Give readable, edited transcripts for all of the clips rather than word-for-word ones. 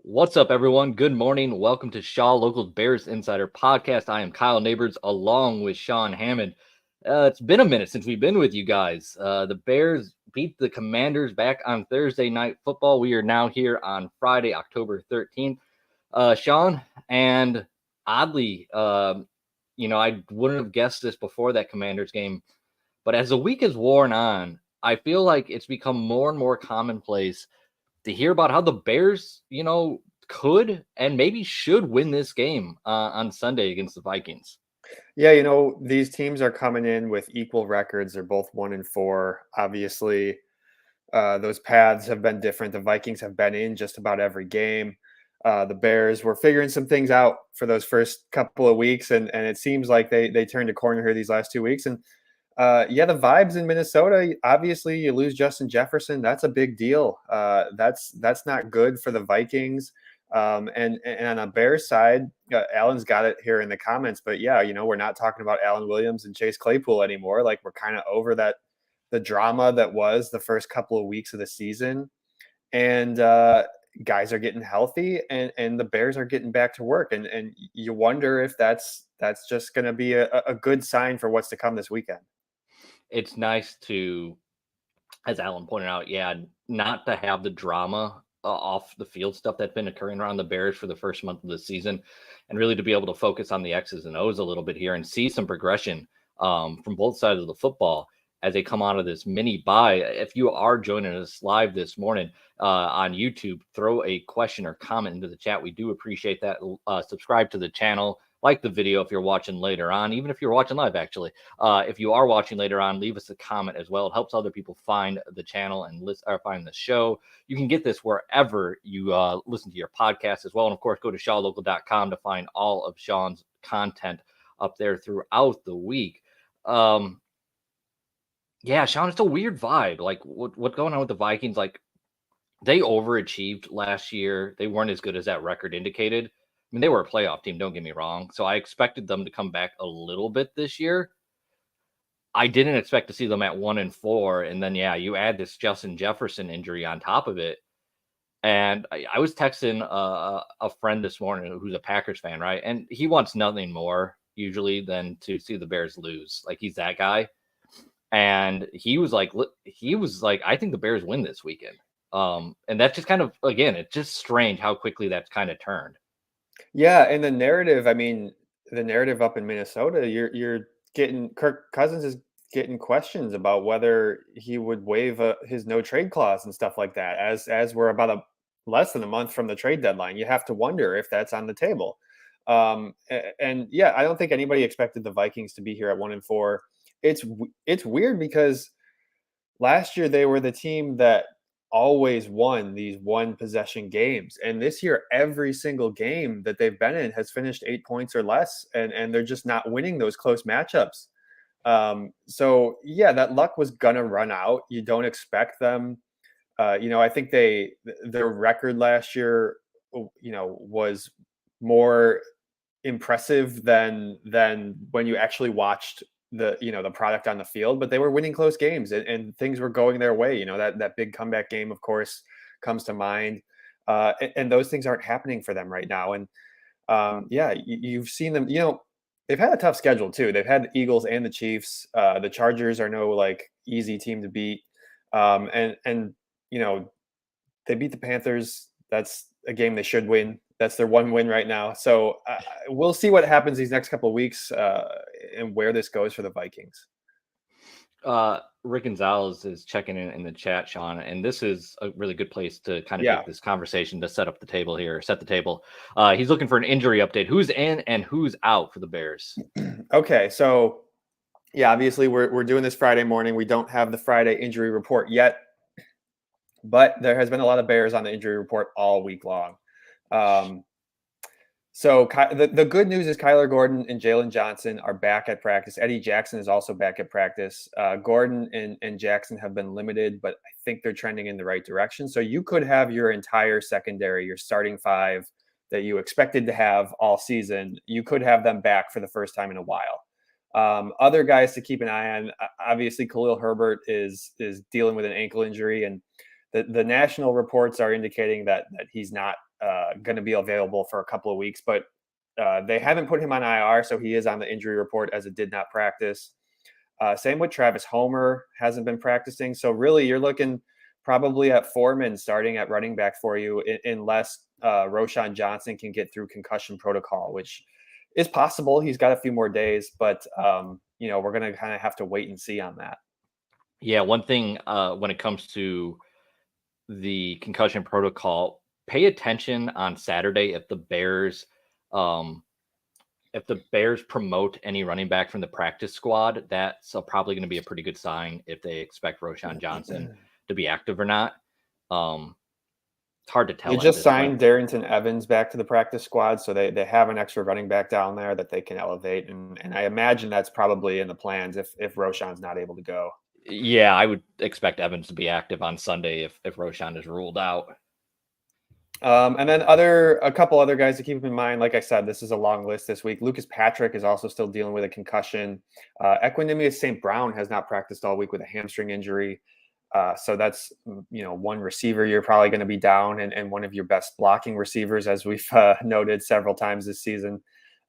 What's up, everyone? Good morning. Welcome to Shaw Local Bears Insider Podcast. I am Kyle Nabors along with Sean Hammond. It's been a minute since we've been with you guys. The Bears beat the Commanders back on Thursday Night Football. We are now here on Friday, October 13th. Sean, and oddly, I wouldn't have guessed this before that Commanders game, but as the week has worn on, I feel like it's become more and more commonplace to hear about how the Bears, could and maybe should win this game on Sunday against the Vikings. Yeah, these teams are coming in with equal records. They're both 1-4. Obviously, those paths have been different. The Vikings have been in just about every game. The Bears were figuring some things out for those first couple of weeks, and it seems like they turned a corner here these last 2 weeks. And the vibes in Minnesota. Obviously, you lose Justin Jefferson. That's a big deal. That's not good for the Vikings. And on the Bears side, Alan's got it here in the comments. But yeah, we're not talking about Alan Williams and Chase Claypool anymore. Like we're kind of over that the drama that was the first couple of weeks of the season, and guys are getting healthy, and the Bears are getting back to work. And you wonder if that's just going to be a good sign for what's to come this weekend. It's nice to, as Alan pointed out, not to have the drama off the field stuff that's been occurring around the Bears for the first month of the season, and really to be able to focus on the X's and O's a little bit here and see some progression from both sides of the football as they come out of this mini bye. If you are joining us live this morning on YouTube, throw a question or comment into the chat. We do appreciate that. Subscribe to the channel. Like the video if you're watching later on, even if you're watching live, actually. If you are watching later on, leave us a comment as well. It helps other people find the channel and find the show. You can get this wherever you listen to your podcast as well. And of course, go to shawlocal.com to find all of Sean's content up there throughout the week. Sean, it's a weird vibe. Like what's going on with the Vikings? Like they overachieved last year. They weren't as good as that record indicated. I mean, they were a playoff team, don't get me wrong. So I expected them to come back a little bit this year. I didn't expect to see them at 1-4. And then, you add this Justin Jefferson injury on top of it. And I was texting a friend this morning who's a Packers fan, right? And he wants nothing more usually than to see the Bears lose. Like he's that guy. And he was like, I think the Bears win this weekend. And that's just kind of, again, it's just strange how quickly that's kind of turned. Yeah, and the narrative, I mean, the narrative up in Minnesota, you're getting Kirk Cousins is getting questions about whether he would waive his no trade clause and stuff like that. As we're about less than a month from the trade deadline, you have to wonder if that's on the table. And yeah, I don't think anybody expected the Vikings to be here at 1-4. It's weird because last year they were the team that always won these one possession games, and this year every single game that they've been in has finished 8 points or less, and they're just not winning those close matchups. So yeah, that luck was gonna run out. You don't expect them. I think their record last year, was more impressive than when you actually watched the product on the field, but they were winning close games, and things were going their way. That big comeback game, of course, comes to mind. And those things aren't happening for them right now. And you've seen them, they've had a tough schedule too. They've had the Eagles and the Chiefs. The Chargers are no like easy team to beat. And they beat the Panthers. That's a game they should win. That's their one win right now. So we'll see what happens these next couple of weeks and where this goes for the Vikings. Rick Gonzalez is checking in the chat, Sean, and this is a really good place to kind of take this conversation to set the table. He's looking for an injury update. Who's in and who's out for the Bears? Okay, so yeah, obviously we're doing this Friday morning. We don't have the Friday injury report yet, but there has been a lot of Bears on the injury report all week long. So the good news is Kyler Gordon and Jalen Johnson are back at practice. Eddie Jackson is also back at practice. Gordon and Jackson have been limited, but I think they're trending in the right direction. So you could have your entire secondary, your starting five that you expected to have all season. You could have them back for the first time in a while. Other guys to keep an eye on, obviously Khalil Herbert is dealing with an ankle injury, and the national reports are indicating that he's not going to be available for a couple of weeks, but they haven't put him on IR, so he is on the injury report as it did not practice. Same with Travis Homer, hasn't been practicing. So really, you're looking probably at Foreman starting at running back for you, unless Roshan Johnson can get through concussion protocol, which is possible. He's got a few more days, but we're going to kind of have to wait and see on that. Yeah, one thing when it comes to the concussion protocol, pay attention on Saturday if the Bears promote any running back from the practice squad. That's probably going to be a pretty good sign if they expect Roshan Johnson to be active or not. It's hard to They tell at just this point. signed Darrington Evans back to the practice squad, so they have an extra running back down there that they can elevate, and I imagine that's probably in the plans if Roshan's not able to go. Yeah, I would expect Evans to be active on Sunday if Roshan is ruled out. And then a couple other guys to keep in mind. Like I said, this is a long list this week. Lucas Patrick is also still dealing with a concussion. Equanimous St. Brown has not practiced all week with a hamstring injury. So that's one receiver you're probably going to be down, and one of your best blocking receivers, as we've noted several times this season.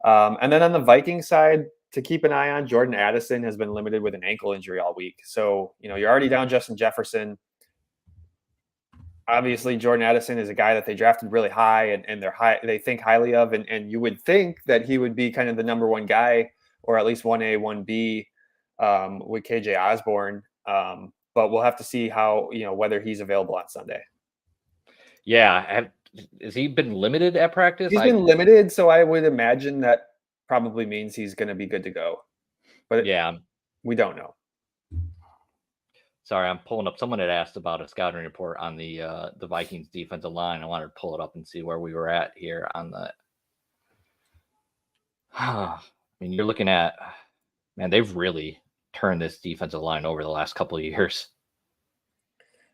And then on the Viking side, to keep an eye on, Jordan Addison has been limited with an ankle injury all week. So you're already down Justin Jefferson. Obviously, Jordan Addison is a guy that they drafted really high, and they think highly of, and you would think that he would be kind of the number one guy, or at least 1A, 1B with KJ Osborne. But we'll have to see how, whether he's available on Sunday. Yeah. Has he been limited at practice? He's been limited, so I would imagine that probably means he's going to be good to go. But yeah, we don't know. Sorry, I'm pulling up. Someone had asked about a scouting report on the Vikings defensive line. I wanted to pull it up and see where we were at here on the. I mean, you're looking at, man, they've really turned this defensive line over the last couple of years.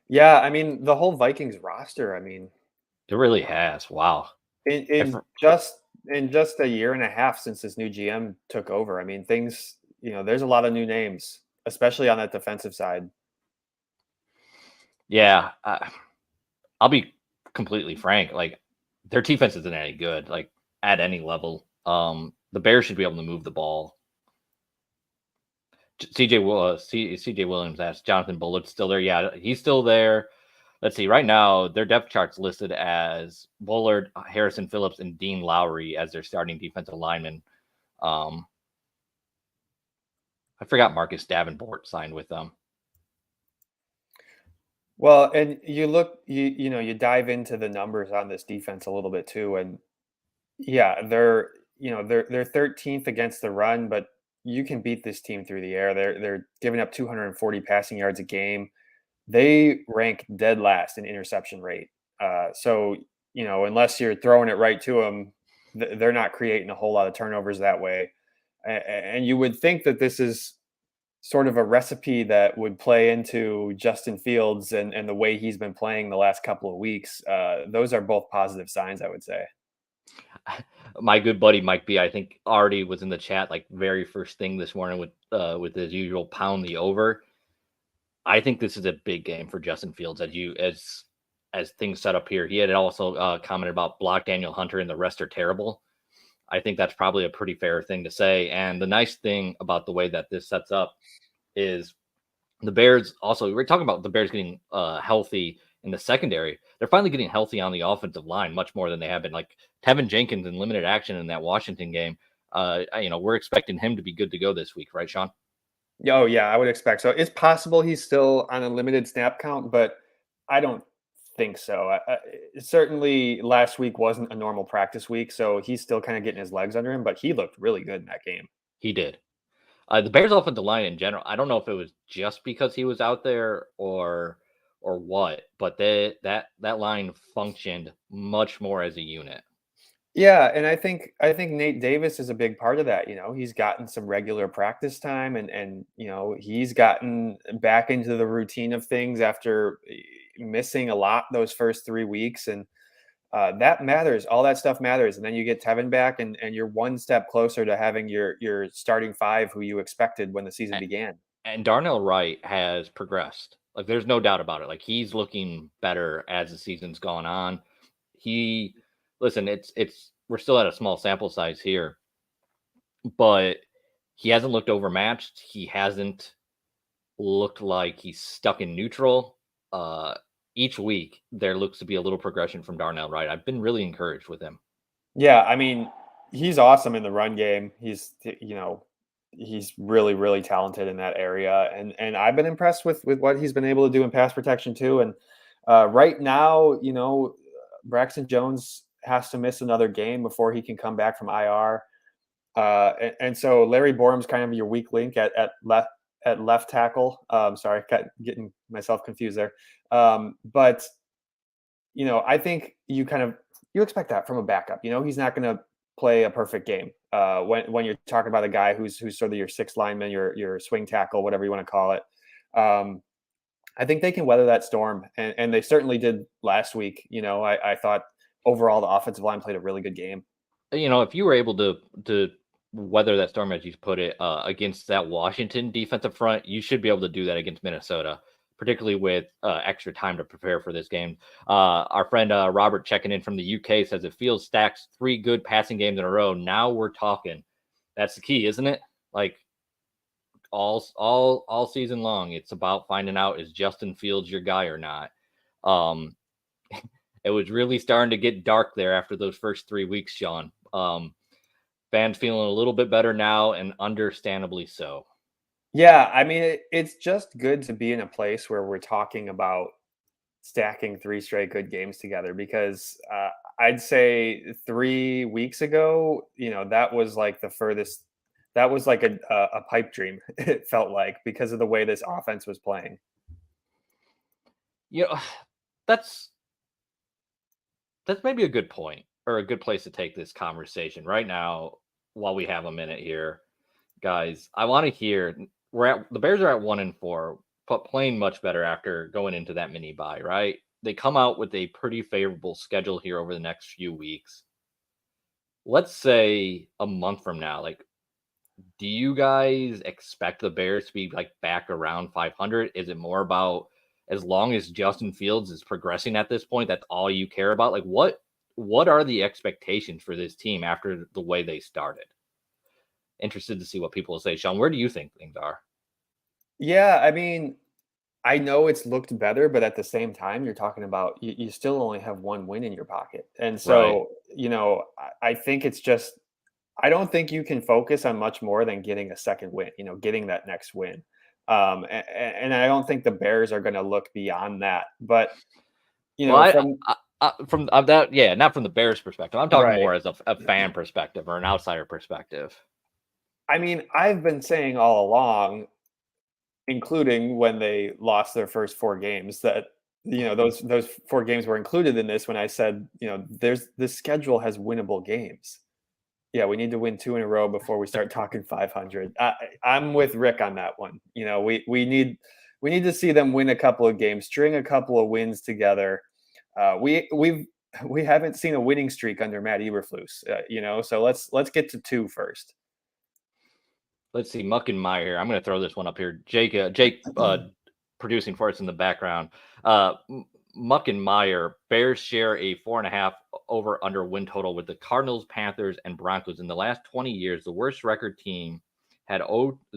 Yeah, I mean, the whole Vikings roster, I mean, it really has. Wow. In just a year and a half since this new GM took over, I mean, things, there's a lot of new names, especially on that defensive side. Yeah, I'll be completely frank. Like, their defense isn't any good, like, at any level. The Bears should be able to move the ball. CJ Williams asked, Jonathan Bullett's still there? Yeah, he's still there. Let's see. Right now, their depth chart's listed as Bullard, Harrison Phillips, and Dean Lowry as their starting defensive linemen. I forgot Marcus Davenport signed with them. Well, and you look, you dive into the numbers on this defense a little bit too, and yeah, they're 13th against the run, but you can beat this team through the air. They're giving up 240 passing yards a game. They rank dead last in interception rate. So unless you're throwing it right to them, they're not creating a whole lot of turnovers that way. And you would think that this is sort of a recipe that would play into Justin Fields and the way he's been playing the last couple of weeks. Those are both positive signs, I would say. My good buddy Mike B, I think, already was in the chat like very first thing this morning with his usual pound the over. I think this is a big game for Justin Fields as things set up here. He had also commented about block Daniel Hunter and the rest are terrible. I think that's probably a pretty fair thing to say. And the nice thing about the way that this sets up is the Bears also, we're talking about the Bears getting healthy in the secondary. They're finally getting healthy on the offensive line much more than they have been. Like Tevin Jenkins in limited action in that Washington game. We're expecting him to be good to go this week, right, Sean? Oh, yeah, I would expect so. It's possible he's still on a limited snap count, but I don't think so. Certainly last week wasn't a normal practice week, so he's still kind of getting his legs under him, but he looked really good in that game. He did. The Bears offensive line in general, I don't know if it was just because he was out there or what, but that line functioned much more as a unit. Yeah, and I think Nate Davis is a big part of that. He's gotten some regular practice time, and he's gotten back into the routine of things after missing a lot those first 3 weeks, and that matters. All that stuff matters, and then you get Tevin back, and you're one step closer to having your starting five who you expected when the season began. And Darnell Wright has progressed. Like, there's no doubt about it. Like, he's looking better as the season's gone on. He listen, we're still at a small sample size here, but he hasn't looked overmatched. He hasn't looked like he's stuck in neutral. Each week there looks to be a little progression from Darnell Wright. I've been really encouraged with him. Yeah, I mean, he's awesome in the run game. He's really, really talented in that area, and I've been impressed with what he's been able to do in pass protection too. And right now, Braxton Jones has to miss another game before he can come back from IR. And so Larry Borum's kind of your weak link at left tackle. Sorry, getting myself confused there. But I think you expect that from a backup. He's not going to play a perfect game. When you're talking about a guy who's sort of your sixth lineman, your swing tackle, whatever you want to call it. I think they can weather that storm, and they certainly did last week. I thought overall the offensive line played a really good game. If you were able to weather that storm, as you put it, against that Washington defensive front, you should be able to do that against Minnesota, particularly with extra time to prepare for this game. Our friend Robert checking in from the UK says if Fields stacks 3 good passing games in a row, now we're talking. That's the key, isn't it? Like all season long, it's about finding out, is Justin Fields your guy or not. It was really starting to get dark there after those first 3 weeks, Sean. Fans feeling a little bit better now, and understandably so. Yeah, I mean, it's just good to be in a place where we're talking about stacking 3 straight good games together, because I'd say 3 weeks ago, that was like the furthest. That was like a pipe dream. It felt like, because of the way this offense was playing. That's maybe a good point, or a good place to take this conversation right now while we have a minute here, guys. I want to hear, the Bears are at 1-4, but playing much better after going into that mini bye, right? They come out with a pretty favorable schedule here over the next few weeks. Let's say a month from now, like, do you guys expect the Bears to be like back around 500? Is it more about, as long as Justin Fields is progressing at this point, that's all you care about? Like, what are the expectations for this team after the way they started? Interested to see what people will say. Sean, where do you think things are? Yeah, I mean, I know it's looked better, but at the same time, you're talking about, you still only have 1 win in your pocket. And Right. so, I think it's just, I don't think you can focus on much more than getting a second win, getting that next win. And I don't think the Bears are going to look beyond that. But, Well, from from that, yeah, not from the Bears perspective. I'm talking right. more as a fan perspective or an outsider perspective. I mean, I've been saying all along, including when they lost their first 4 games, that those 4 games were included in this, when I said, this schedule has winnable games. Yeah, we need to win 2 in a row before we start talking 500. I'm with Rick on that one. We need to see them win a couple of games, string a couple of wins together. We haven't seen a winning streak under Matt Eberflus, so let's get to 2 first. Let's see, Muck and Meyer. I'm going to throw this one up here. Jake producing for us in the background. Muck and Meyer, Bears share a 4.5 over under win total with the Cardinals, Panthers, and Broncos. In the last 20 years, the worst record team had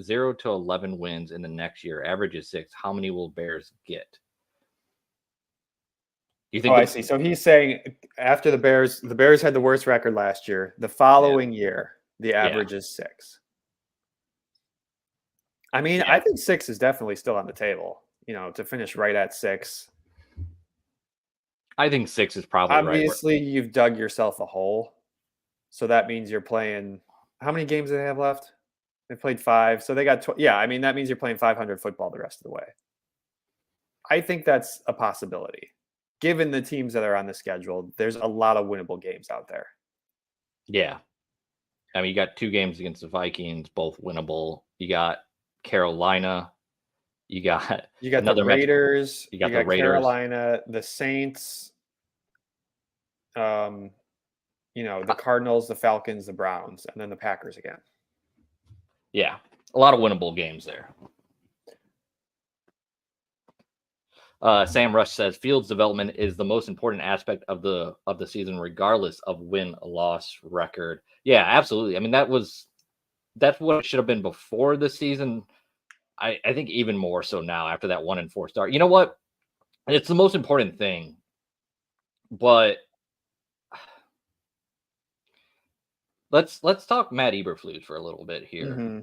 0 to 11 wins in the next year. Average is 6. How many will Bears get? Do you think? I see. So he's saying, after the Bears had the worst record last year. The following year, the average is 6. I mean, I think 6 is definitely still on the table, to finish right at 6. I think 6 is probably Obviously, you've dug yourself a hole. So that means you're playing, how many games do they have left? They played 5. So they got, I mean, that means you're playing 500 football the rest of the way. I think that's a possibility. Given the teams that are on the schedule, there's a lot of winnable games out there. Yeah. I mean, you got 2 games against the Vikings, both winnable. You got Carolina. You got the Raiders. You got the Raiders. Carolina, the Saints. The Cardinals, the Falcons, the Browns, and then the Packers again. Yeah, a lot of winnable games there. Sam Rush says Fields' development is the most important aspect of the season, regardless of win-loss record. Yeah, absolutely. I mean, that's what it should have been before the season. I think even more so now after that 1-4 start. You know what? It's the most important thing, but let's talk Matt Eberflus for a little bit here Mm-hmm.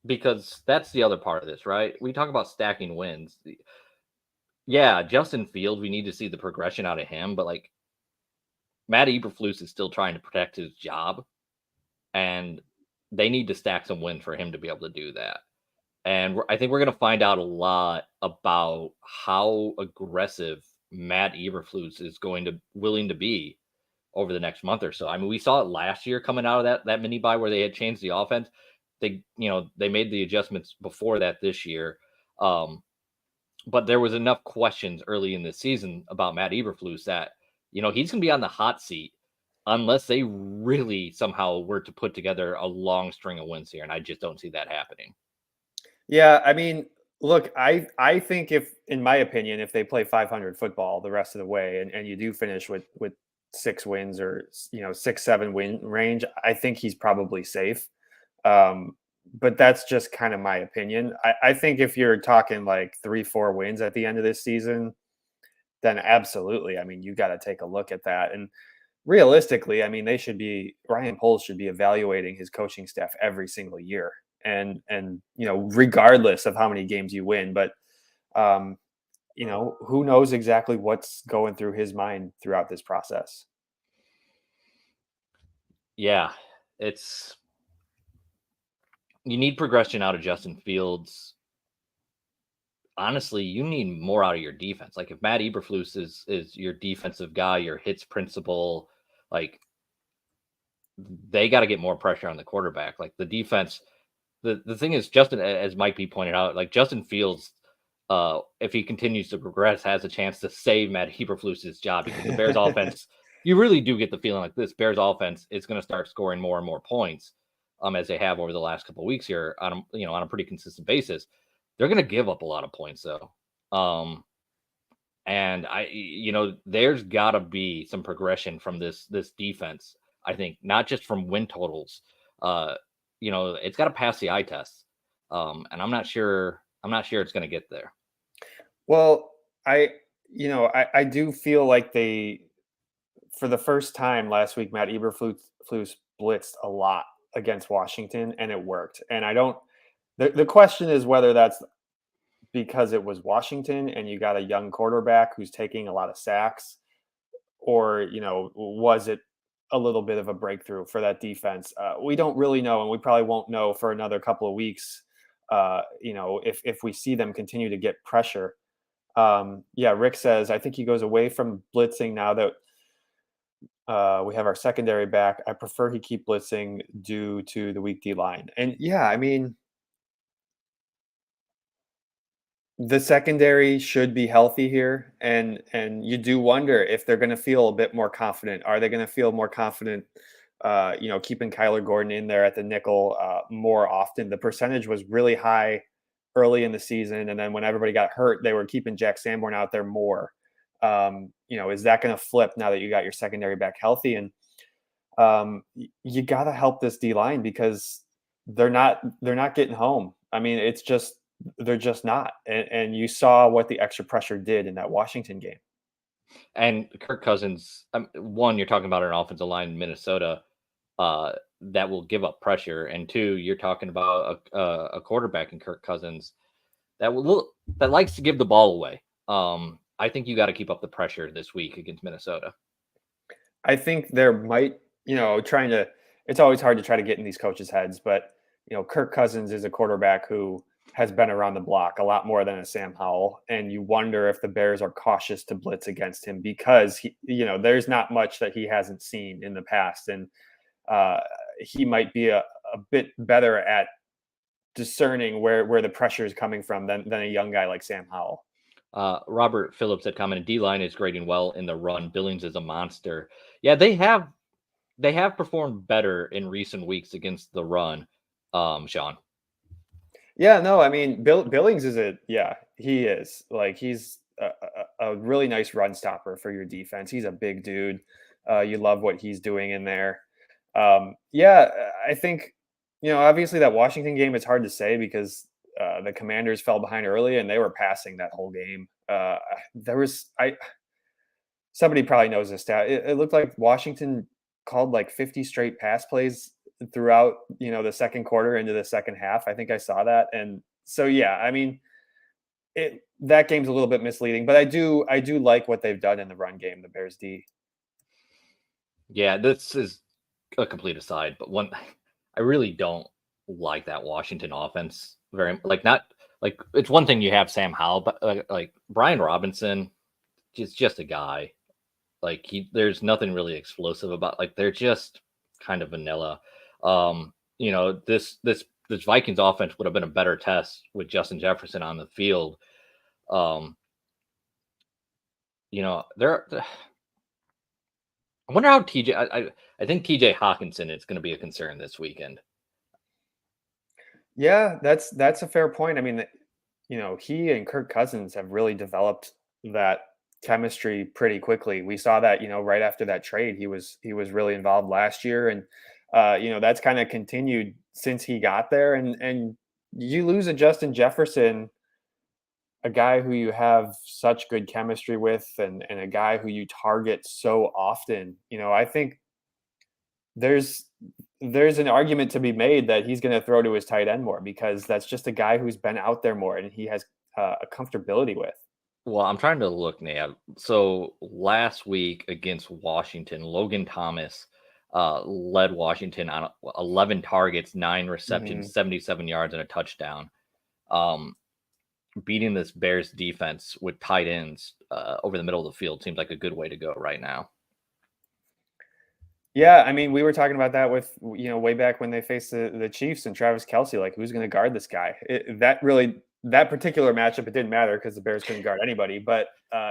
because that's the other part of this, right? We talk about stacking wins. Yeah, Justin Fields, we need to see the progression out of him, but like Matt Eberflus is still trying to protect his job, and they need to stack some wins for him to be able to do that. And I think we're going to find out a lot about how aggressive Matt Eberflus is willing to be over the next month or so. I mean, we saw it last year coming out of that mini buy where they had changed the offense. They made the adjustments before that this year. But there was enough questions early in the season about Matt Eberflus that, he's going to be on the hot seat unless they really somehow were to put together a long string of wins here. And I just don't see that happening. Yeah, I mean, look, I think in my opinion, if they play 500 football the rest of the way, and you do finish with 6 wins or 6-7 win range, I think he's probably safe. But that's just kind of my opinion. I think if you're talking like 3-4 wins at the end of this season, then absolutely. I mean, you got to take a look at that. And realistically, I mean, Ryan Poles should be evaluating his coaching staff every single year, and regardless of how many games you win. But um, who knows exactly what's going through his mind throughout this process. Yeah, you need progression out of Justin Fields. Honestly, you need more out of your defense. Like if Matt Eberflus is your defensive guy, your hits principal, like they got to get more pressure on the quarterback. Like the defense, the thing is, Justin, as Mike B pointed out, like Justin Fields, if he continues to progress, has a chance to save Matt Eberflus's job because the Bears offense, you really do get the feeling like this Bears offense is going to start scoring more and more points, as they have over the last couple of weeks here on a pretty consistent basis. They're going to give up a lot of points though. And there's got to be some progression from this defense. I think not just from win totals. It's got to pass the eye test. And I'm not sure it's going to get there. Well, I do feel like for the first time last week, Matt Eberflus blitzed a lot against Washington, and it worked. And I don't. The question is whether that's because it was Washington and you got a young quarterback who's taking a lot of sacks, or was it a little bit of a breakthrough for that defense? We don't really know, and we probably won't know for another couple of weeks. If we see them continue to get pressure. Yeah, Rick says I think he goes away from blitzing now that we have our secondary back. I prefer he keep blitzing due to the weak D line. And yeah, I mean, the secondary should be healthy here, and you do wonder if they're going to feel a bit more confident. Are they going to feel more confident? Keeping Kyler Gordon in there at the nickel more often. The percentage was really high early in the season, and then when everybody got hurt, they were keeping Jack Sanborn out there more. Is that going to flip now that you got your secondary back healthy? And you got to help this D line because they're not getting home. I mean, they're just not. And you saw what the extra pressure did in that Washington game. And Kirk Cousins, one, you're talking about an offensive line in Minnesota that will give up pressure, and two, you're talking about a quarterback in Kirk Cousins that likes to give the ball away. I think you got to keep up the pressure this week against Minnesota. I think there might, it's always hard to try to get in these coaches' heads, but Kirk Cousins is a quarterback who has been around the block a lot more than a Sam Howell. And you wonder if the Bears are cautious to blitz against him because there's not much that he hasn't seen in the past. And he might be a bit better at discerning where the pressure is coming from than a young guy like Sam Howell. Robert Phillips had commented, D-line is grading well in the run. Billings is a monster. Yeah, they have performed better in recent weeks against the run, Sean. Yeah, no, I mean, Billings he is like, he's a really nice run stopper for your defense. He's a big dude. You love what he's doing in there. Yeah, I think, obviously that Washington game, it's hard to say because the Commanders fell behind early and they were passing that whole game. There was I Somebody probably knows this stat. It looked like Washington called like 50 straight pass plays throughout, the second quarter into the second half. I think I saw that. And so yeah, I mean, that game's a little bit misleading, but I do like what they've done in the run game, the Bears D. Yeah, this is a complete aside, but one I really don't like that Washington offense very like not like it's one thing you have Sam Howell, but like Brian Robinson is just a guy. Like there's nothing really explosive about like they're just kind of vanilla. This Vikings offense would have been a better test with Justin Jefferson on the field. Um, they're I wonder how TJ. I think TJ Hawkinson is going to be a concern this weekend. Yeah, that's a fair point. I mean, he and Kirk Cousins have really developed that chemistry pretty quickly. We saw that, right after that trade, he was really involved last year, and that's kind of continued since he got there. And you lose a Justin Jefferson, a guy who you have such good chemistry with, and a guy who you target so often. I think there's there's an argument to be made that he's going to throw to his tight end more because that's just a guy who's been out there more and he has a comfortability with. Well, I'm trying to look now. So last week against Washington, Logan Thomas led Washington on 11 targets, 9 receptions, Mhm. 77 yards, and a touchdown. Um, Beating this Bears defense with tight ends over the middle of the field seems like a good way to go right now. Yeah, I mean, we were talking about that with way back when they faced the Chiefs and Travis Kelsey. Like, who's going to guard this guy? That particular matchup, it didn't matter because the Bears couldn't guard anybody. But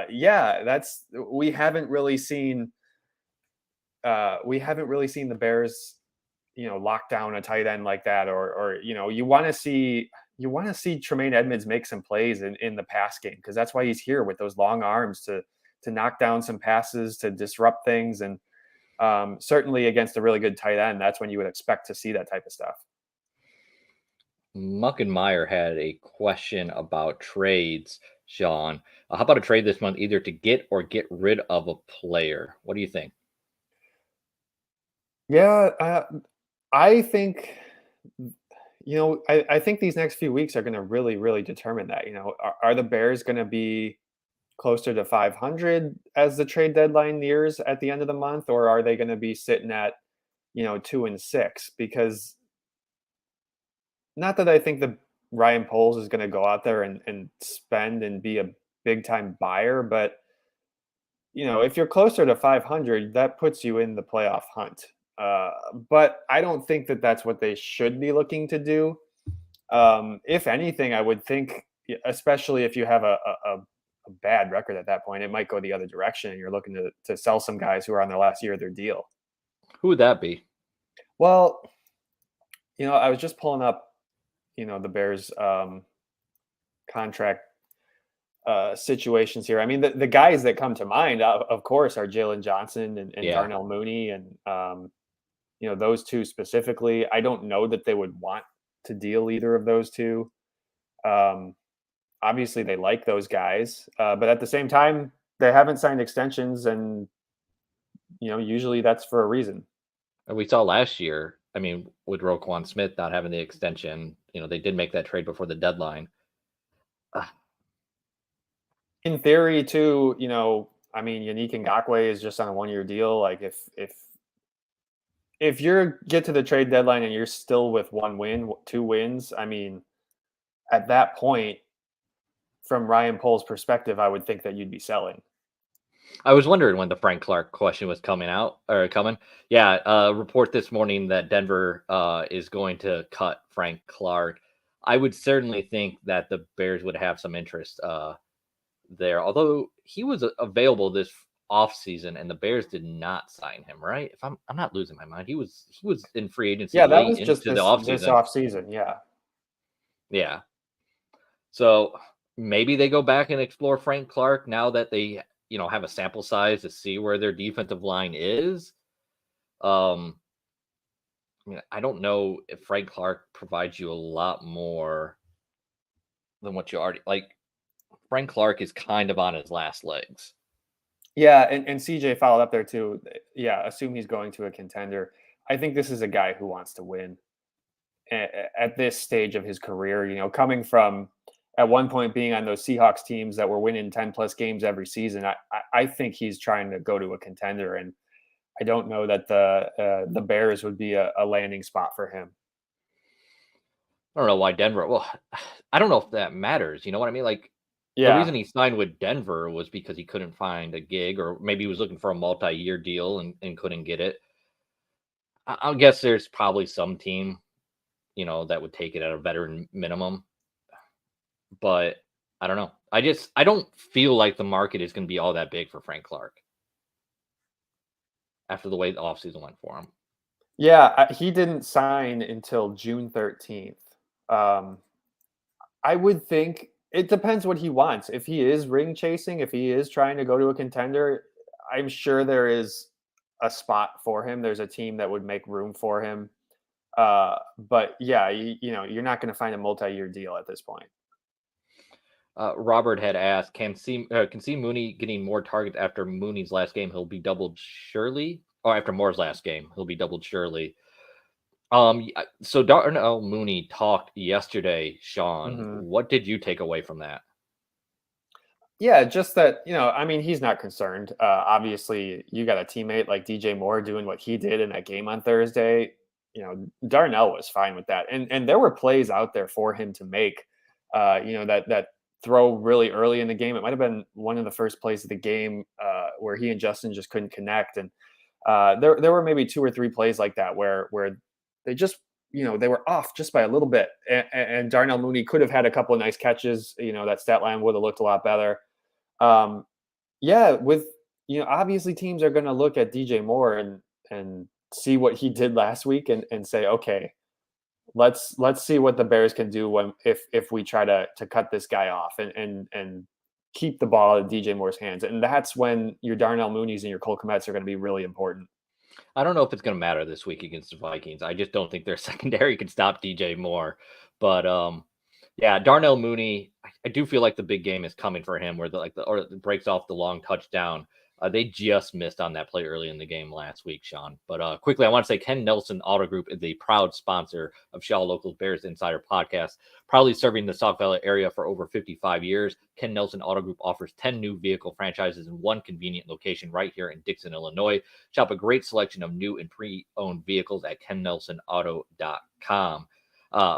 yeah, that's we haven't really seen the Bears, lock down a tight end like that, or you want to see Tremaine Edmonds make some plays in the pass game because that's why he's here with those long arms to knock down some passes to disrupt things and. Certainly against a really good tight end, that's when you would expect to see that type of stuff. Muckenmeyer had a question about trades, Sean. How about a trade this month, either to get or get rid of a player? What do you think? Yeah, I think I think these next few weeks are going to really, really determine that. Are the Bears going to be closer to 500 as the trade deadline nears at the end of the month, or are they going to be sitting at 2-6? Because not that I think the Ryan Poles is going to go out there and spend and be a big time buyer, but if you're closer to 500, that puts you in the playoff hunt. But I don't think that that's what they should be looking to do. If anything, I would think, especially if you have a bad record at that point, it might go the other direction, and you're looking to sell some guys who are on the last year of their deal. Who would that be? Well, I was just pulling up, the Bears contract situations here. I mean, the guys that come to mind, of course, are Jalen Johnson and Yeah. Darnell Mooney, and those two specifically. I don't know that they would want to deal either of those two. Um, Obviously, they like those guys, but at the same time, they haven't signed extensions, and usually that's for a reason. And we saw last year, I mean, with Roquan Smith not having the extension, they did make that trade before the deadline. In theory, too, I mean, Yannick Ngakoue is just on a 1-year deal. Like, if you get to the trade deadline and you're still with 1 win, 2 wins, I mean, at that point, from Ryan Pohl's perspective, I would think that you'd be selling. I was wondering when the Frank Clark question was coming out or coming. Yeah, report this morning that Denver is going to cut Frank Clark. I would certainly think that the Bears would have some interest there, although he was available this offseason and the Bears did not sign him, right? If I'm not losing my mind, he was in free agency Yeah, that late was just into the this offseason. off season. Yeah. Yeah. So maybe they go back and explore Frank Clark now that they, have a sample size to see where their defensive line is. I mean, I don't know if Frank Clark provides you a lot more than what you already like. Frank Clark is kind of on his last legs. Yeah, and CJ followed up there too. Yeah, assume he's going to a contender. I think this is a guy who wants to win at this stage of his career. Coming from at one point being on those Seahawks teams that were winning 10+ games every season. I think he's trying to go to a contender, and I don't know that the Bears would be a landing spot for him. I don't know why Denver. Well, I don't know if that matters. You know what I mean? Like the Yeah, reason he signed with Denver was because he couldn't find a gig, or maybe he was looking for a multi-year deal and couldn't get it. I'll guess there's probably some team, that would take it at a veteran minimum. But I don't know. I don't feel like the market is going to be all that big for Frank Clark after the way the offseason went for him. yeah. He didn't sign until June 13th. Um, I would think it depends what he wants. If he is ring chasing, if he is trying to go to a contender, I'm sure there is a spot for him. There's a team that would make room for him. But yeah, you're not going to find a multi-year deal at this point. Robert had asked, can see Mooney getting more targets after Mooney's last game? He'll be doubled surely, or after Moore's last game, he'll be doubled surely. So Darnell Mooney talked yesterday, Sean. Mhm. What did you take away from that? Yeah, just that, I mean, he's not concerned. Obviously, you got a teammate like DJ Moore doing what he did in that game on Thursday. Darnell was fine with that. And there were plays out there for him to make. That throw really early in the game. It might have been one of the first plays of the game where he and Justin just couldn't connect. And there were maybe two or three plays like that where they just they were off just by a little bit, and Darnell Mooney could have had a couple of nice catches. That stat line would have looked a lot better. Um, yeah, with obviously teams are going to look at DJ Moore and see what he did last week and say, okay, let's see what the Bears can do if we try to cut this guy off and keep the ball in DJ Moore's hands, and that's when your Darnell Mooney's and your Cole Kmets are going to be really important. I don't know if it's going to matter this week against the Vikings. I just don't think their secondary can stop DJ Moore. But yeah, Darnell Mooney, I do feel like the big game is coming for him, where or it breaks off the long touchdown. They just missed on that play early in the game last week, Sean. But quickly, I want to say Ken Nelson Auto Group is a proud sponsor of Shaw Locals Bears Insider Podcast, proudly serving the South Valley area for over 55 years. Ken Nelson Auto Group offers 10 new vehicle franchises in one convenient location right here in Dixon, Illinois. Shop a great selection of new and pre-owned vehicles at kennelsonauto.com.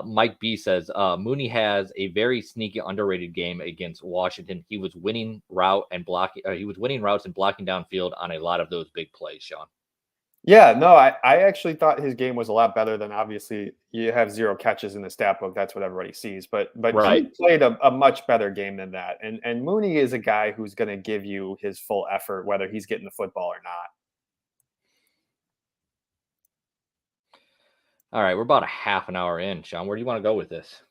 Mike B says Mooney has a very sneaky, underrated game against Washington. He was winning routes and blocking downfield on a lot of those big plays. Sean. Yeah, no, I actually thought his game was a lot better than, obviously you have 0 catches in the stat book. That's what everybody sees. But he Right. played a much better game than that. And Mooney is a guy who's going to give you his full effort, whether he's getting the football or not. All right, we're about a half an hour in, Sean. Where do you want to go with this?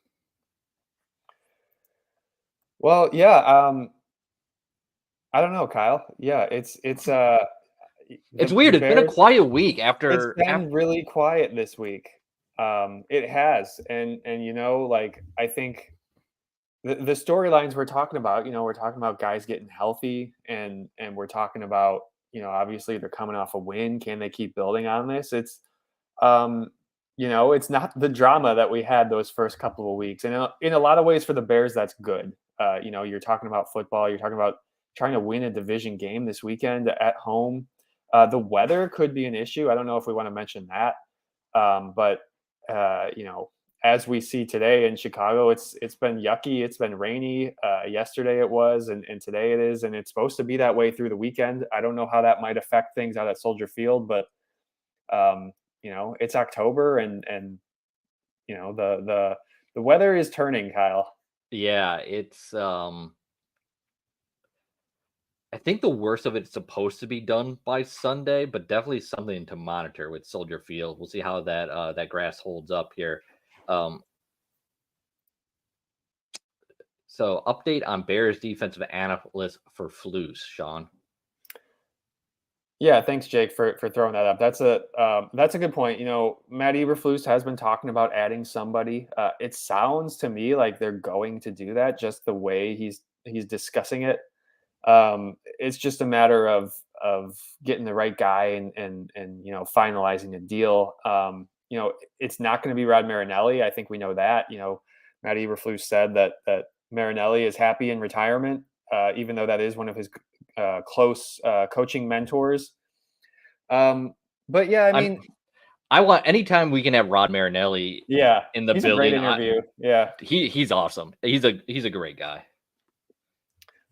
Well, yeah, I don't know, Kyle. Yeah, it's It's the weird. It's been a Bears. quiet week It's after. been really quiet this week. It has, and like I think the storylines we're talking about, we're talking about guys getting healthy, and we're talking about, obviously they're coming off a win. Can they keep building on this? Um, it's not the drama that we had those first couple of weeks, and in a lot of ways for the Bears, that's good. You're talking about football. You're talking about trying to win a division game this weekend at home. The weather could be an issue. I don't know if we want to mention that, but uh, you know, as we see today in Chicago, it's been yucky. It's been rainy. Yesterday it was, and today it is, and it's supposed to be that way through the weekend. I don't know how that might affect things out at Soldier Field, but it's October, and the weather is turning, Kyle. Yeah, it's I think the worst of it's supposed to be done by Sunday, but definitely something to monitor with Soldier Field. We'll see how that grass holds up here. Um, So, update on Bears defensive analyst for Flus, Sean. Yeah, thanks, Jake, for throwing that up. That's a good point. Matt Eberflus has been talking about adding somebody. It sounds to me like they're going to do that, just the way he's discussing it. It's just a matter of getting the right guy and finalizing a deal. It's not going to be Rod Marinelli. I think we know that. Matt Eberflus said that Marinelli is happy in retirement, even though that is one of his close coaching mentors. But yeah, I I'm mean, I want anytime we can have Rod Marinelli yeah, in the he's a great building. interview. Yeah. He's awesome. He's a great guy.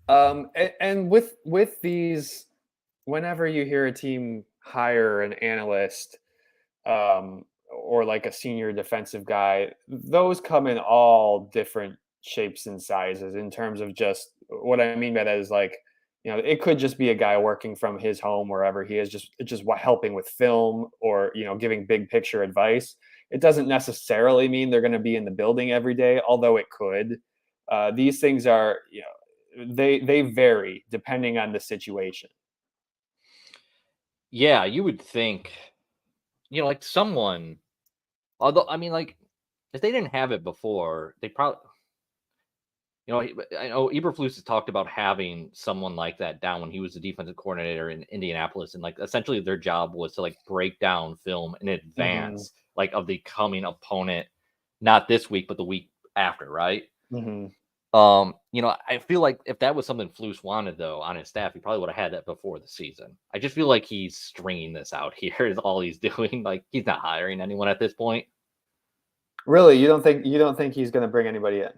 And with these, whenever you hear a team hire an analyst, or like a senior defensive guy, those come in all different shapes and sizes in terms of just what I mean by that is like, it could just be a guy working from his home wherever he is, just helping with film or, giving big picture advice. It doesn't necessarily mean they're going to be in the building every day, although it could. These things are, they vary depending on the situation. Yeah, you would think, like someone. Although, I mean, like, if they didn't have it before, they probably, I know Eberflus has talked about having someone like that down when he was the defensive coordinator in Indianapolis, and like essentially their job was to like break down film in Hmm. advance, like of the coming opponent, not this week but the week after, right? Hmm. I feel like if that was something Flus wanted though on his staff, he probably would have had that before the season. I just feel like he's stringing this out here is all he's doing. Like he's not hiring anyone at this point. Really, you don't think he's going to bring anybody in?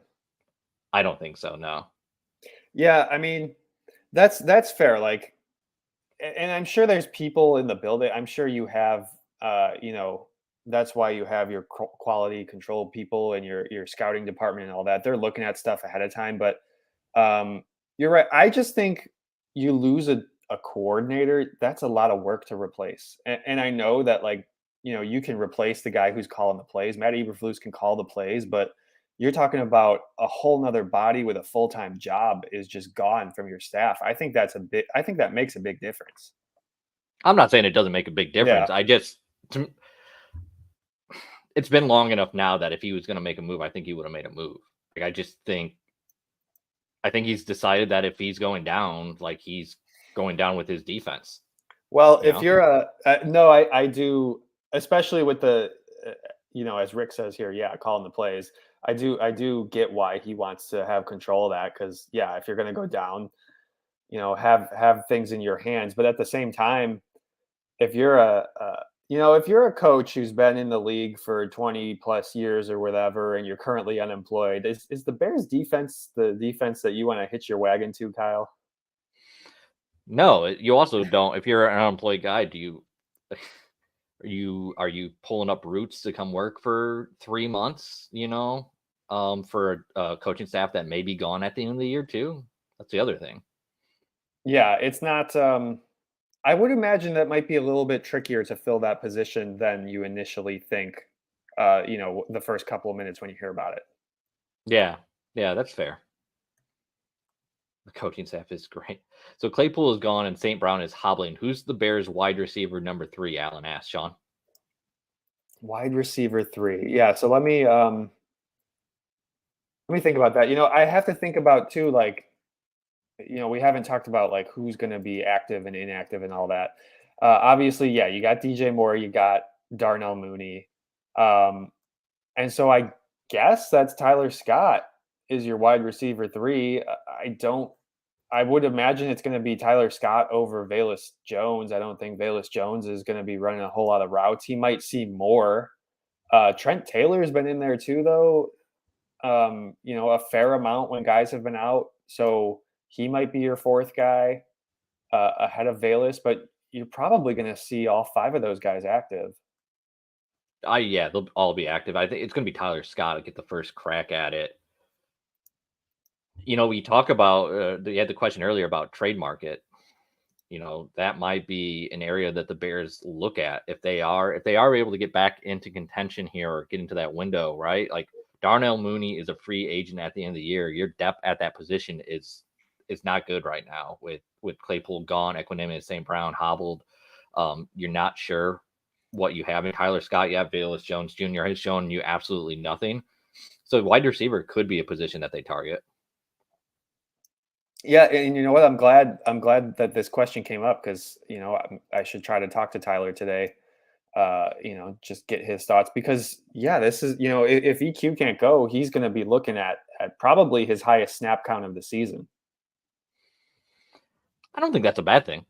I don't think so. No. Yeah, I mean, that's fair. Like, and I'm sure there's people in the building. I'm sure you have, that's why you have your quality control people and your scouting department and all that. They're looking at stuff ahead of time. But you're right. I just think you lose a coordinator. That's a lot of work to replace. And I know that, like, you can replace the guy who's calling the plays. Matt Eberflus can call the plays, but you're talking about a whole nother body with a full-time job is just gone from your staff. I think that makes a big difference. I'm not saying it doesn't make a big Yeah. difference. To- it's been long enough now that if he was going to make a move, I think he would have made a move. Like I think he's decided that if he's going down, like he's going down with his defense. Well, You if know, you're no, I do, especially with the, as Rick says here, yeah, calling the plays. I do get why he wants to have control of that because, yeah, if you're going to go down, have things in your hands. But at the same time, if you're if you're a coach who's been in the league for 20 plus years or whatever, and you're currently unemployed, is the Bears defense the defense that you want to hitch your wagon to, Kyle? no, you also don't. If you're an unemployed guy, do you are you pulling up roots to come work for 3 months? For a coaching staff that may be gone at the end of the year too. That's the other thing. Yeah, it's not. I would imagine that might be a little bit trickier to fill that position than you initially think. The first couple of minutes when you hear about it. Yeah, yeah, that's fair. The coaching staff is great. So Claypool is gone and St. Brown is hobbling. Who's the Bears wide receiver number 3? Alan asked Sean. Wide receiver three. Yeah. So let me think about that. I have to think about too, like, we haven't talked about like who's going to be active and inactive and all that. Obviously, yeah, you got DJ Moore, you got Darnell Mooney, um, and so I guess that's Tyler Scott is your wide receiver three. I don't. I would imagine it's going to be Tyler Scott over Valus Jones. I don't think Valus Jones is going to be running a whole lot of routes. He might see more. Trent Taylor's been in there too, though. A fair amount when guys have been out. So he might be your fourth guy ahead of Valus, but you're probably going to see all five of those guys active. Yeah, they'll all be active. I think it's going to be Tyler Scott to get the first crack at it. We talk about you had the question earlier about trade market. That might be an area that the Bears look at if they are able to get back into contention here or get into that window, right? Like Darnell Mooney is a free agent at the end of the year. Your depth at that position is not good right now with Claypool gone, Equinemius St. Brown hobbled. You're not sure what you have in Tyler Scott. You have Velus Jones Jr. has shown you absolutely nothing. So wide receiver could be a position that they target. Yeah, and you know what? I'm glad that this question came up because I should try to talk to Tyler today. Just get his thoughts because yeah, this is if EQ can't go, he's going to be looking at probably his highest snap count of the season. I don't think that's a bad thing.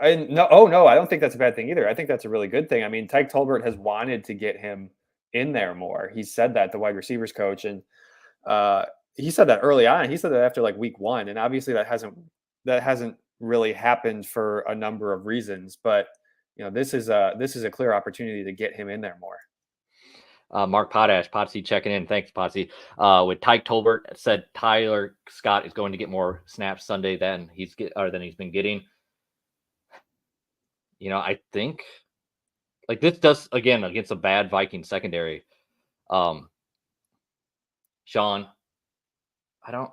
No, I don't think that's a bad thing either. I think that's a really good thing. I mean, Tyke Tolbert has wanted to get him in there more. He said that, the wide receivers coach, and uh, he said that early on. He said that after like week one, and obviously that hasn't really happened for a number of reasons. But this is a clear opportunity to get him in there more. Mark Potash, Potsy checking in. Thanks, Potsy. With Tyke Tolbert said Tyler Scott is going to get more snaps Sunday than he's been getting. I think like this does again against a bad Viking secondary. Um, Sean, I don't.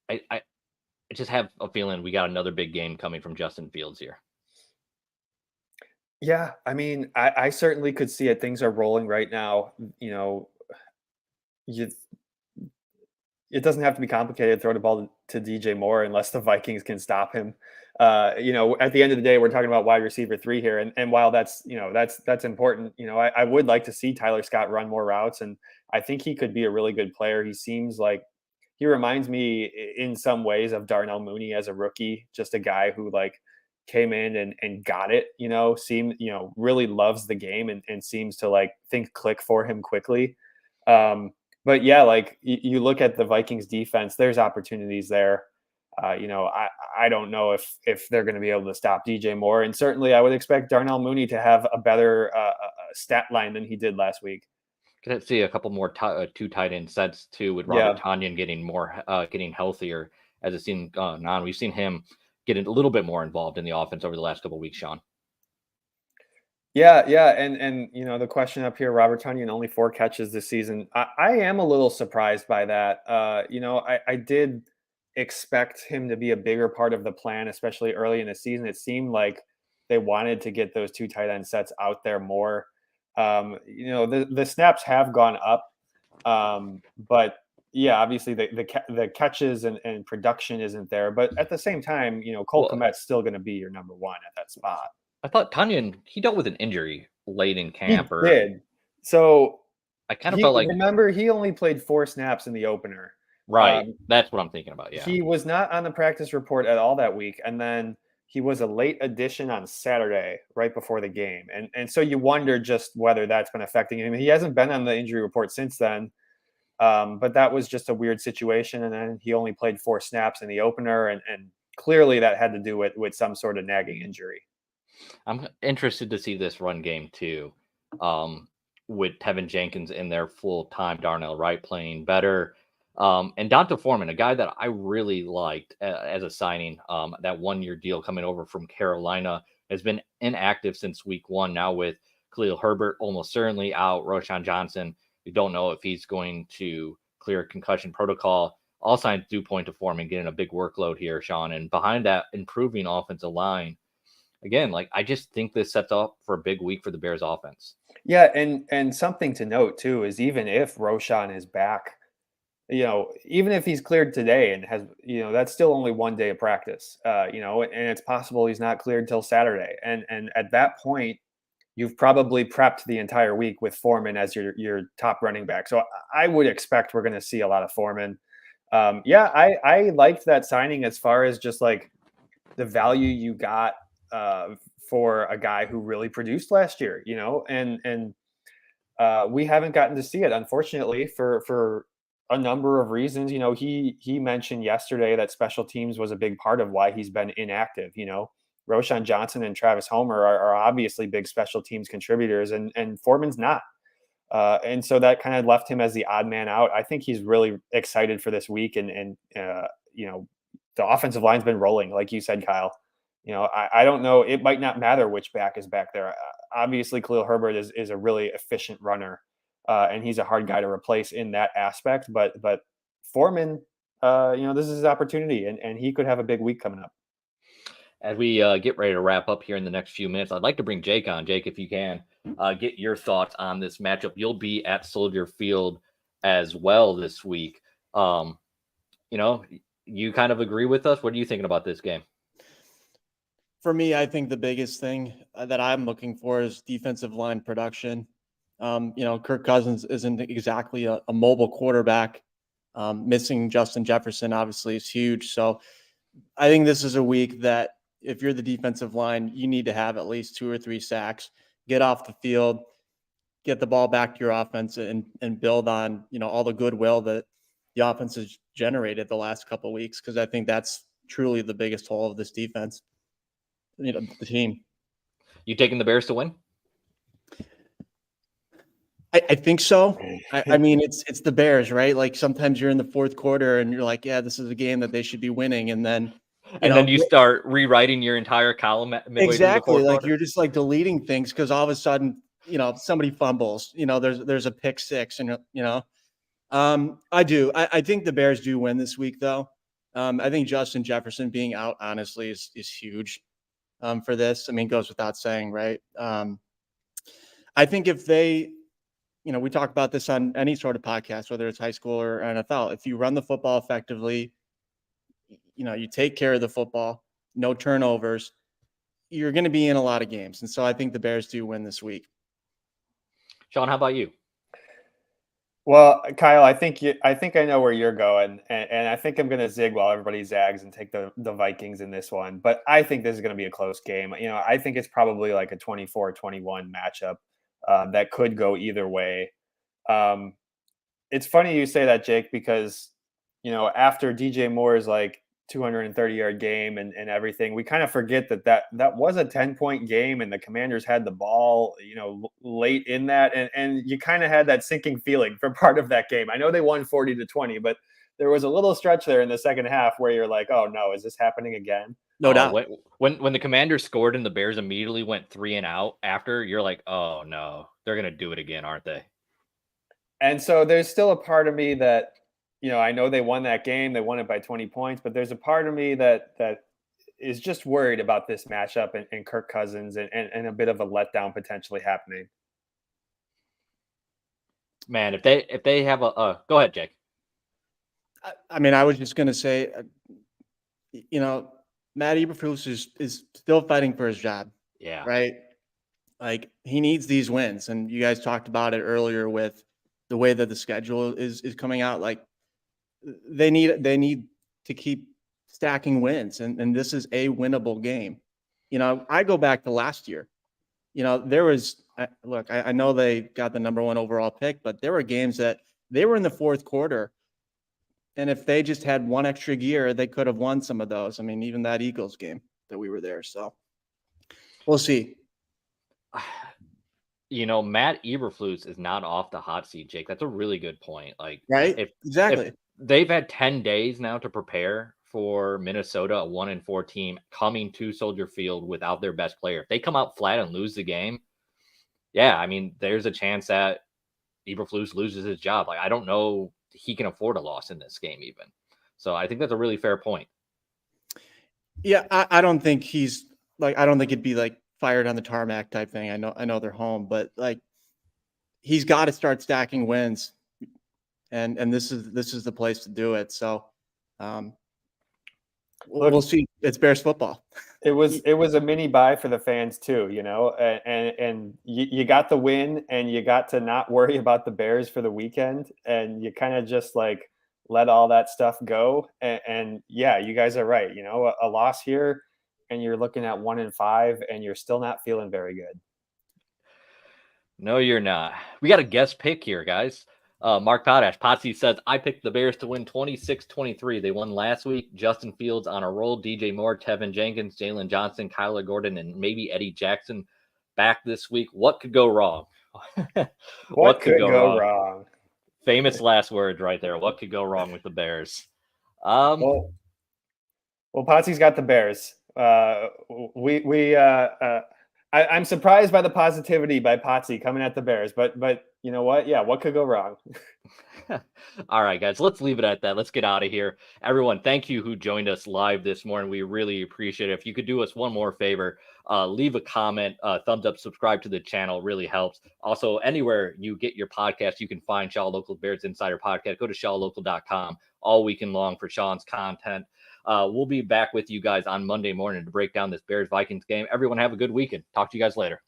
I just have a feeling we got another big game coming from Justin Fields here. Yeah, I mean, I certainly could see it. Things are rolling right now. You it doesn't have to be complicated. Throw the ball to DJ Moore unless the Vikings can stop him. At the end of the day, we're talking about wide receiver three here, and while that's important, I would like to see Tyler Scott run more routes, and I think he could be a really good player. He seems like he reminds me in some ways of Darnell Mooney as a rookie, just a guy who like came in and got it. Really loves the game and seems to like think click for him quickly. But yeah, like you look at the Vikings defense, there's opportunities there. I don't know if they're going to be able to stop DJ Moore, and certainly I would expect Darnell Mooney to have a better stat line than he did last week. Could see a couple more two tight end sets too, with Robert Yeah, Tanyan getting healthier as it's seen gone on. We've seen him get a little bit more involved in the offense over the last couple of weeks, Sean. yeah, and the question up here, Robert Tunyon only 4 catches this season. I am a little surprised by that. I did expect him to be a bigger part of the plan, especially early in the season. It seemed like they wanted to get those two tight end sets out there more. The snaps have gone up, but yeah, obviously the catches and production isn't there. But at the same time, Cole Well, Kmet's still going to be your number one at that spot. I thought Tanyan he dealt with an injury late in He camp, or did. So I kind of felt like he only played 4 snaps in the opener. right. Um, That's what I'm thinking about. Yeah, he was not on the practice report at all that week, and then he was a late addition on Saturday, right before the game, and so you wonder just whether that's been affecting him. He hasn't been on the injury report since then, but that was just a weird situation, and then he only played 4 snaps in the opener, and clearly that had to do with some sort of nagging injury. I'm interested to see this run game too, um, with Tevin Jenkins in there full time, Darnell Wright playing better, and Donta Foreman, a guy that I really liked as a signing. That 1 year deal coming over from Carolina has been inactive since week one. Now with Khalil Herbert almost certainly out, Roshan Johnson, we don't know if he's going to clear concussion protocol. All signs do point to Foreman getting a big workload here, Sean, and behind that improving offensive line again, like I just think this sets up for a big week for the Bears offense. Yeah, and something to note too is even if Roshan is back, even if he's cleared today and has, that's still only 1 day of practice, and it's possible he's not cleared till Saturday. And at that point, you've probably prepped the entire week with Foreman as your top running back. So I would expect we're going to see a lot of Foreman. Yeah, I liked that signing as far as just like the value you got for a guy who really produced last year, and we haven't gotten to see it, unfortunately, for a number of reasons. He mentioned yesterday that special teams was a big part of why he's been inactive. Roshan Johnson and Travis Homer are obviously big special teams contributors, and Foreman's not. And so that kind of left him as the odd man out. I think he's really excited for this week, and the offensive line's been rolling, like you said, Kyle. I don't know. It might not matter which back is back there. Obviously, Khalil Herbert is a really efficient runner. and he's a hard guy to replace in that aspect. But Foreman, this is his opportunity, and he could have a big week coming up. As we get ready to wrap up here in the next few minutes, I'd like to bring Jake on. Jake, if you can, get your thoughts on this matchup. You'll be at Soldier Field as well this week. You kind of agree with us. What are you thinking about this game? For me, I think the biggest thing that I'm looking for is defensive line production. Kirk Cousins isn't exactly a mobile quarterback. Missing Justin Jefferson obviously is huge. So I think this is a week that if you're the defensive line, you need to have at least 2 or 3 sacks, get off the field, get the ball back to your offense and build on, all the goodwill that the offense has generated the last couple of weeks. Cause I think that's truly the biggest hole of this defense, the team. You taking the Bears to win? I think so. I mean, it's the Bears, right? Like sometimes you're in the fourth quarter and you're like, yeah, this is a game that they should be winning. And then, then you start rewriting your entire column midway exactly. through the fourth Like quarter. you're just like deleting things because all of a sudden, somebody fumbles, there's a pick six and, I do. I think the Bears do win this week though. I think Justin Jefferson being out honestly is huge for this. I mean, goes without saying, right? I think if they, we talk about this on any sort of podcast, whether it's high school or NFL. If you run the football effectively, you take care of the football, no turnovers, you're going to be in a lot of games. And so I think the Bears do win this week. Sean, how about you? Well, Kyle, I think I know where you're going, and I think I'm going to zig while everybody zags and take the Vikings in this one. But I think this is going to be a close game. I think it's probably like a 24-21 matchup that could go either way. It's funny you say that, Jake, because after DJ Moore's like 230-yard game and everything, we kind of forget that was a 10-point game and the Commanders had the ball, late in that. And you kind of had that sinking feeling for part of that game. I know they won 40-20, but there was a little stretch there in the second half where you're like, oh no, is this happening again? No doubt. When the Commanders scored and the Bears immediately went 3 and out after, you're like, oh no, they're going to do it again, aren't they? And so there's still a part of me that, I know they won that game. They won it by 20 points, but there's a part of me that is just worried about this matchup and Kirk Cousins and a bit of a letdown potentially happening. Man, if they have go ahead, Jake. I mean, I was just going to say, Matt Eberflus is still fighting for his job. Yeah. Right. Like he needs these wins. And you guys talked about it earlier with the way that the schedule is coming out. Like they need to keep stacking wins. And this is a winnable game. I go back to last year, there was, I know they got the number 1 overall pick, but there were games that they were in the fourth quarter. And if they just had one extra gear, they could have won some of those. I mean, even that Eagles game that we were there. So we'll see. Matt Eberflus is not off the hot seat, Jake. That's a really good point. Like, right? Exactly. If they've had 10 days now to prepare for Minnesota, a 1-4 team coming to Soldier Field without their best player. If they come out flat and lose the game, yeah, I mean, there's a chance that Eberflus loses his job. Like, I don't know he can afford a loss in this game even. So I think that's a really fair point. Yeah, I don't think he's like, I don't think it'd be like fired on the tarmac type thing. I know they're home, but like he's got to start stacking wins, and this is the place to do it. So we'll see. It's Bears football. It was a mini bye for the fans too, and you got the win and you got to not worry about the Bears for the weekend, and you kind of just like let all that stuff go. And yeah, you guys are right. A loss here, and you're looking at 1-5, and you're still not feeling very good. No, you're not. We got a guest pick here, guys. Mark Potash. Potsy says, I picked the Bears to win 26-23. They won last week. Justin Fields on a roll. DJ Moore, Tevin Jenkins, Jalen Johnson, Kyler Gordon, and maybe Eddie Jackson back this week. What could go wrong? What could go wrong? Famous last words right there. What could go wrong with the Bears? Well, Potsy's got the Bears. I'm surprised by the positivity by Potsy coming at the Bears, but you know what? Yeah, what could go wrong? All right, guys, let's leave it at that. Let's get out of here. Everyone, thank you who joined us live this morning. We really appreciate it. If you could do us one more favor, leave a comment, thumbs up, subscribe to the channel, really helps. Also, anywhere you get your podcast, you can find Shaw Local Bears Insider Podcast. Go to shawlocal.com all weekend long for Sean's content. We'll be back with you guys on Monday morning to break down this Bears Vikings game. Everyone have a good weekend. Talk to you guys later.